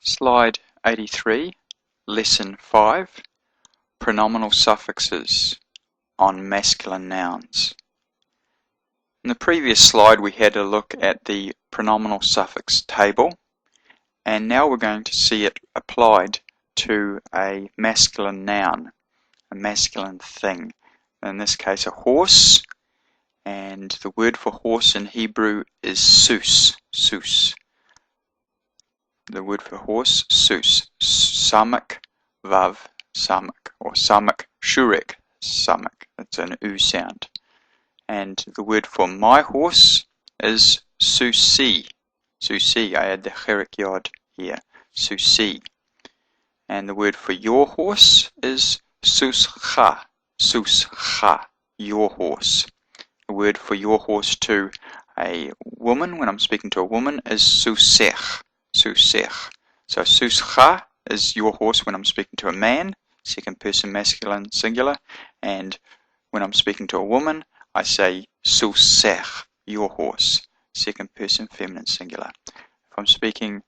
Slide 83, Lesson 5, Pronominal Suffixes on masculine nouns. In the previous slide we had a look at the pronominal suffix table, and now we're going to see it applied to a masculine noun, a masculine thing. In this case a horse, and the word for horse in Hebrew is sus, sus. The word for horse, sus, samak, vav, samak, or samak, shurek, samak. It's an u sound. And the word for my horse is susi, susi. I add the cherek yod here, susi. And the word for your horse is suscha, suscha, your horse. The word for your horse to a woman, when I'm speaking to a woman, is susech. Susech. So suscha is your horse when I'm speaking to a man, second person masculine singular, and when I'm speaking to a woman, I say susech, your horse, second person feminine singular. If I'm speaking,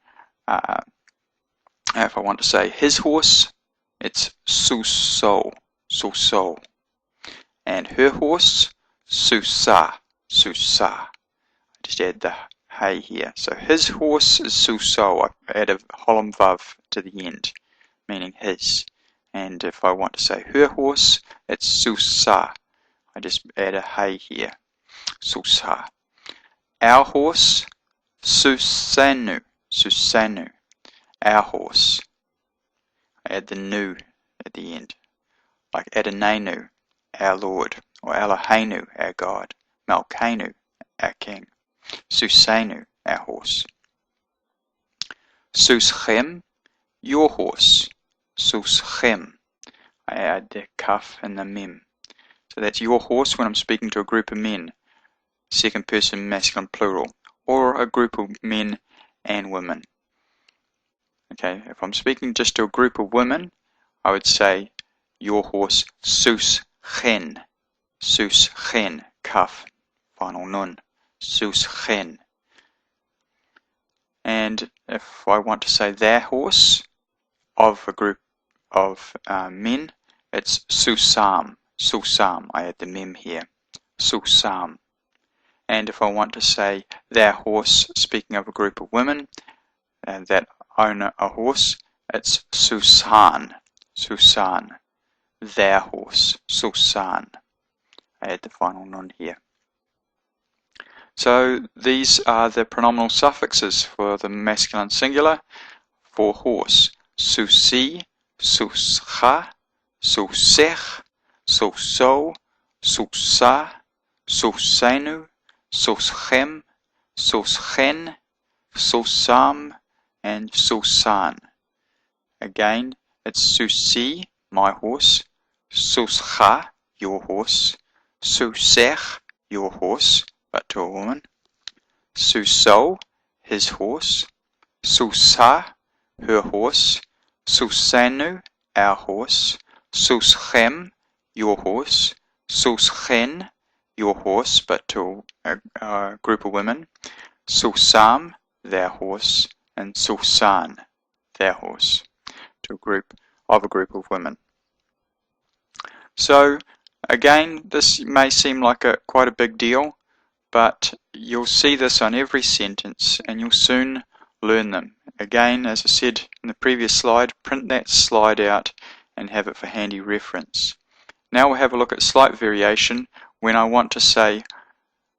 if I want to say his horse, it's suso, suso, and her horse, susa, susa. I just add the hey here. So his horse is suso. I add a holom vav to the end, meaning his. And if I want to say her horse, it's susa. I just add a hey here, susa. Our horse, susanu, susanu. Our horse. I add the nu at the end, like Adonenu, our Lord, or Eloheinu, our God, Malkeinu, our King. Susenu, our horse. Suschem, your horse. Suschem. I add the kaf and the mem. So that's your horse when I'm speaking to a group of men, second person masculine plural, or a group of men and women. Okay, if I'm speaking just to a group of women, I would say your horse suschen. Suschen, kaf, final nun. Suschen. And if I want to say their horse of a group of men, it's susam. Susam. I add the mem here. Susam. And if I want to say their horse, speaking of a group of women that own a horse, it's susan. Susan. Their horse. Susan. I add the final nun here. So these are the pronominal suffixes for the masculine singular for horse. Susi, suscha, susech, suso, susa, susenu, suschem, suschen, susam, and susan. Again, it's susi, my horse, suscha, your horse, susech, your horse, but to a woman, suso, his horse, susa, her horse, susanu, our horse, suschem, your horse, suschen, your horse, but to a group of women, susam, their horse, and susan, their horse, to a group of women. So again, this may seem like quite a big deal, but you'll see this on every sentence and you'll soon learn them. Again, as I said in the previous slide, print that slide out and have it for handy reference. Now we'll have a look at slight variation when I want to say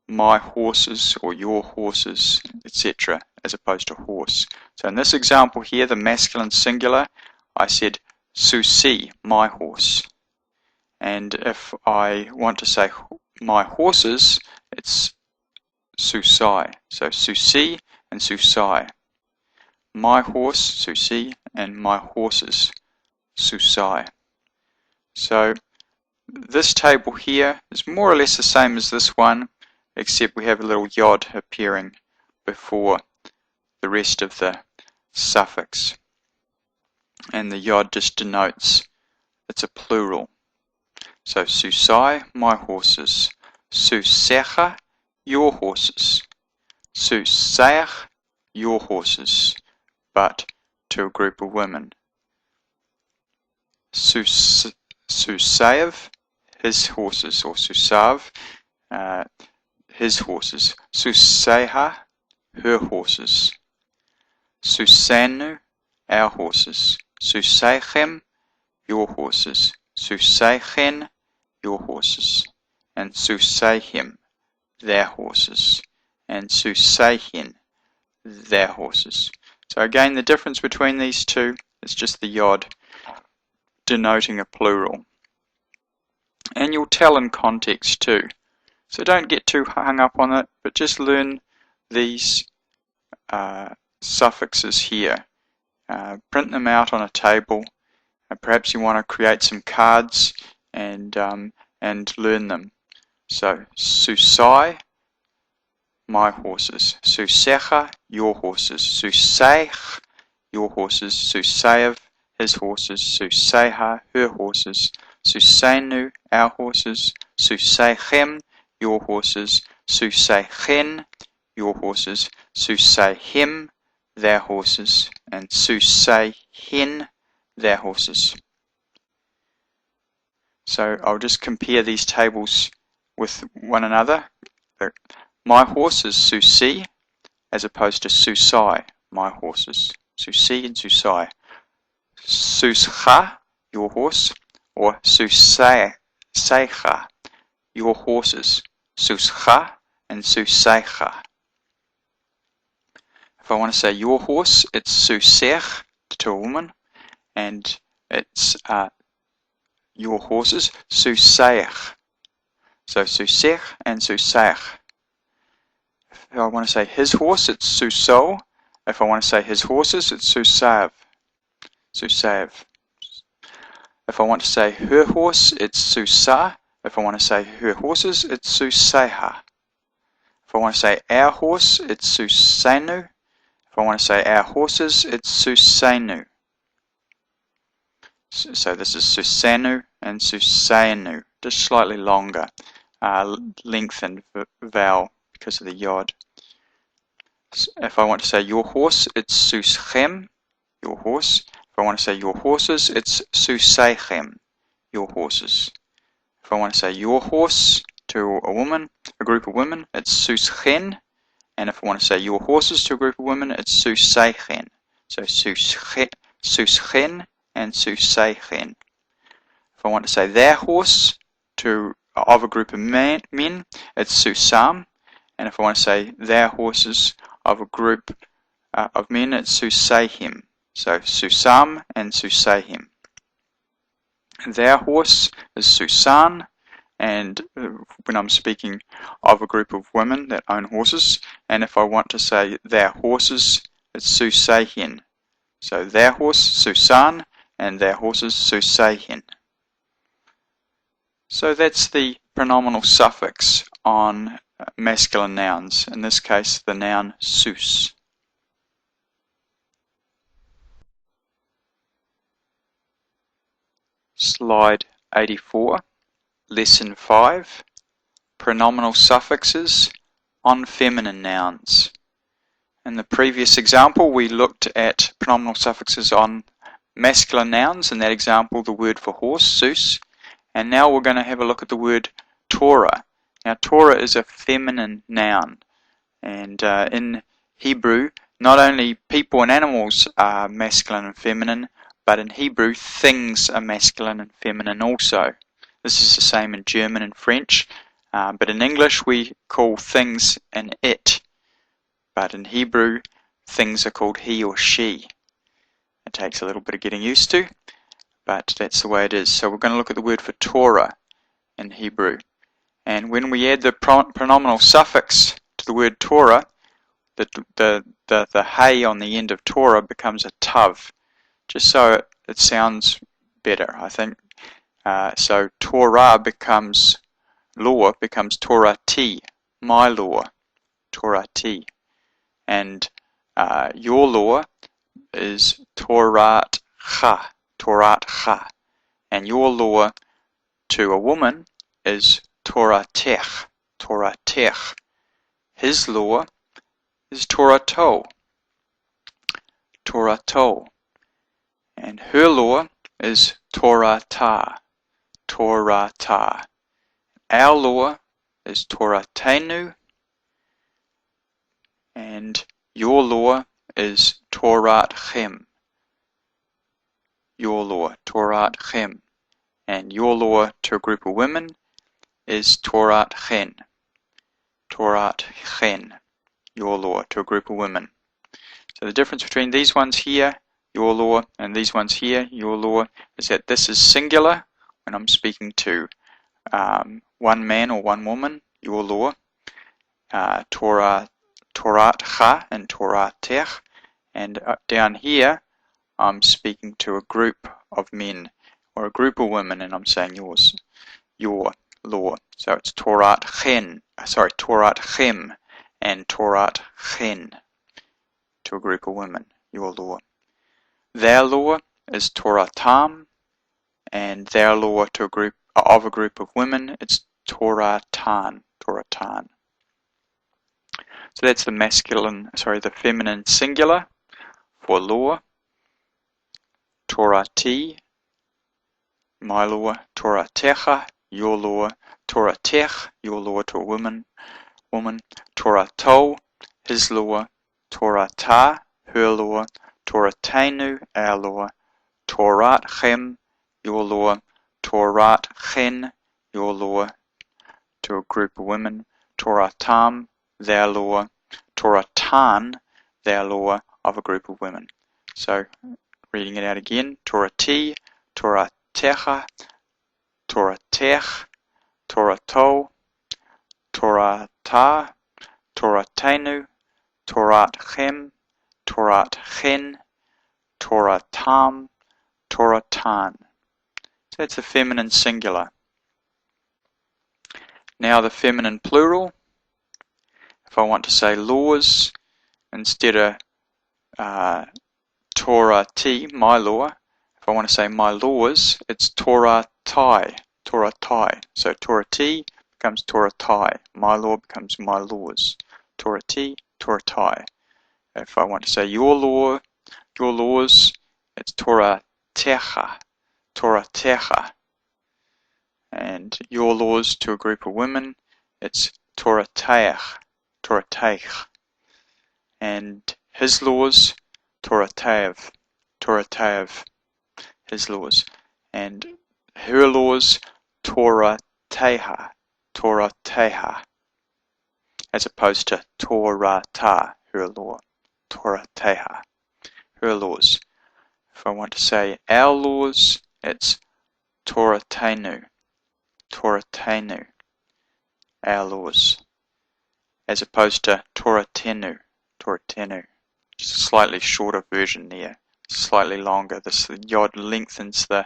my horses or your horses, etc., as opposed to horse. So in this example here, the masculine singular, I said susi, my horse. And if I want to say my horses, it's susai. So susi and susai. My horse, susi, and my horses, susai. So this table here is more or less the same as this one, except we have a little yod appearing before the rest of the suffix. And the yod just denotes it's a plural. So susai, my horses. Susecha, your horses. Suseach, your horses. But to a group of women. Susav, his horses, or Susav, his horses. Suseha, her horses. Susenu, our horses. Suseichem, your horses. Suseichen, your horses. And Suseihim, their horses. And Suseihin, their horses. So again, the difference between these two is just the yod, denoting a plural. And you'll tell in context too. So don't get too hung up on it, but just learn these suffixes here. Print them out on a table. Perhaps you want to create some cards and learn them. So susai, my horses. Susecha, your horses. Suseich, your horses. Suseav, his horses. Suseha, her horses. Susenu, our horses. Suseichem, your horses. Suseichen, your horses. Suseihim, their horses. And Suseihin, their horses. So I'll just compare these tables with one another. My horses, Susi, as opposed to Susai, my horses. Susi and Susai. Suscha, your horse, or Suseicha, your horses. Suscha and Suseicha. If I want to say your horse, it's Susech to a woman, and it's your horses, Suseich. So Susech and Suseich. If I want to say his horse, it's Suso. If I want to say his horses, it's Susav. Susav. If I want to say her horse, it's Susa. If I want to say her horses, it's Suseha. If I want to say our horse, it's Susenu. If I want to say our horses, it's Susenu. So this is Susenu and Susainu, just slightly longer, lengthened vowel because of the yod. If I want to say your horse, it's Suschem, your horse. If I want to say your horses, it's Suseichem, your horses. If I want to say your horse to a woman, a group of women, it's Suschen. And if I want to say your horses to a group of women, it's Suseichen. So Suschen and Suseichen. If I want to say their horse of a group of men, it's Susam. And if I want to say their horses of a group of men, it's Suseihim. So Susam and Suseihim. Their horse is Susan, and when I'm speaking of a group of women that own horses, and if I want to say their horses, it's Suseihin. So their horse, Susan, and their horses, Suseihin. So that's the pronominal suffix on masculine nouns, in this case the noun sus. Slide 84, Lesson 5, Pronominal Suffixes on feminine nouns. In the previous example we looked at pronominal suffixes on masculine nouns, in that example the word for horse, sus, and now we're going to have a look at the word Torah. Now Torah is a feminine noun, and in Hebrew not only people and animals are masculine and feminine, but in Hebrew things are masculine and feminine also. This is the same in German and French, but in English we call things an it, but in Hebrew things are called he or she. It takes a little bit of getting used to, but that's the way it is. So we're going to look at the word for Torah in Hebrew. And when we add the pronominal suffix to the word Torah, the hay on the end of Torah becomes a tav, just so it sounds better, I think. So Torah becomes law, becomes Torah-ti, my law, Torah-ti. And your law is Torah-cha, Torah-cha. And your law to a woman is Torah-tech, Torah-tech. His law is Torah-to, Torah-to. And her law is Torah ta, Torah ta. Our law is Torah tenu, and your law is Torah chem. Your law, Torah chem. And your law to a group of women is Torah chen. Torah chen. Your law to a group of women. So the difference between these ones here, your law, and these ones here, your law, is that this is singular when I'm speaking to one man or one woman, your law, Torah cha and Torah tech, and down here I'm speaking to a group of men or a group of women, and I'm saying yours, your law. So it's Torah chem and Torah chen to a group of women, your law. Their law is Torah tam, and their law to a group of women, it's Torah tan, Torah tan. So that's the feminine singular for law. Torah ti, my law. Torah techa, your law. Torah tech, your law to a woman. Torah to, his law. Torah ta, her law. Torah tenu, our law. Torah chem, your law. Torah chen, your law to a group of women. Torah tam, their law. Torah tan, their law of a group of women. So, reading it out again. Torah ti, Torah techa, Torah tech, Torah to, Torah ta, Torah tenu, Torah chem, Torah chen, Torah tam, Torah tan. So that's the feminine singular. Now the feminine plural. If I want to say laws instead of Torah ti, my law. If I want to say my laws, it's Torah tai, Torah tai. So Torah ti becomes Torah tai. My law becomes my laws. Torah ti, Torah tai. If I want to say your law, your laws, it's Torah techa, Torah techa. And your laws to a group of women, it's Torah teich, Torah teich. And his laws, Torah tev, Torah tev, his laws. And her laws, Torah teha, Torah teha. As opposed to Torah ta, her law, Torah teha, her laws. If I want to say our laws, it's Torah tenu, Torah tenu, our laws. As opposed to Torah tenu, Torah tenu. Just a slightly shorter version there, slightly longer. This yod lengthens the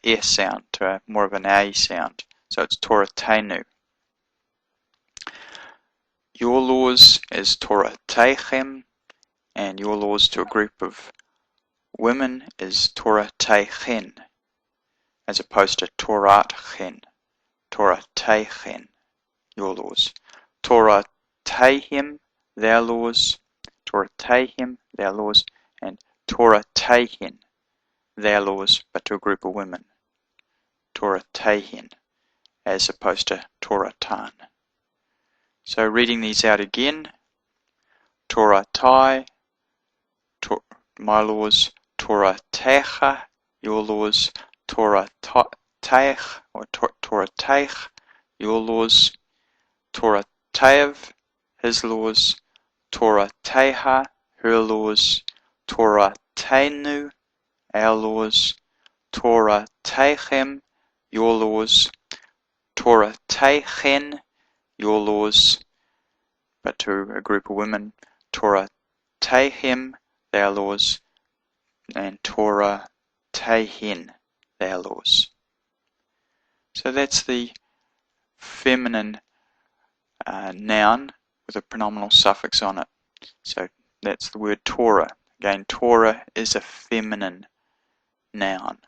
S sound to more of an A sound. So it's Torah tenu. Your laws is Torah teichem, and your laws to a group of women is Torah teichen, as opposed to Torah chen, Torah teichen, your laws. Torah teihim, their laws. Torah teihim, their laws, and Torah teihin, their laws, but to a group of women. Torah teihin, as opposed to Torah tan. So reading these out again. Torah tai, my laws. Torah techa, your laws. Torah teich, or Torah teich, your laws. Torah tev, his laws. Torah teha, her laws. Torah tenu, our laws. Torah teichem, your laws. Torah teichen, your laws, but to a group of women. Torah teihim, their laws, and Torah teihin, their laws. So that's the feminine noun with a pronominal suffix on it. So that's the word Torah. Again, Torah is a feminine noun.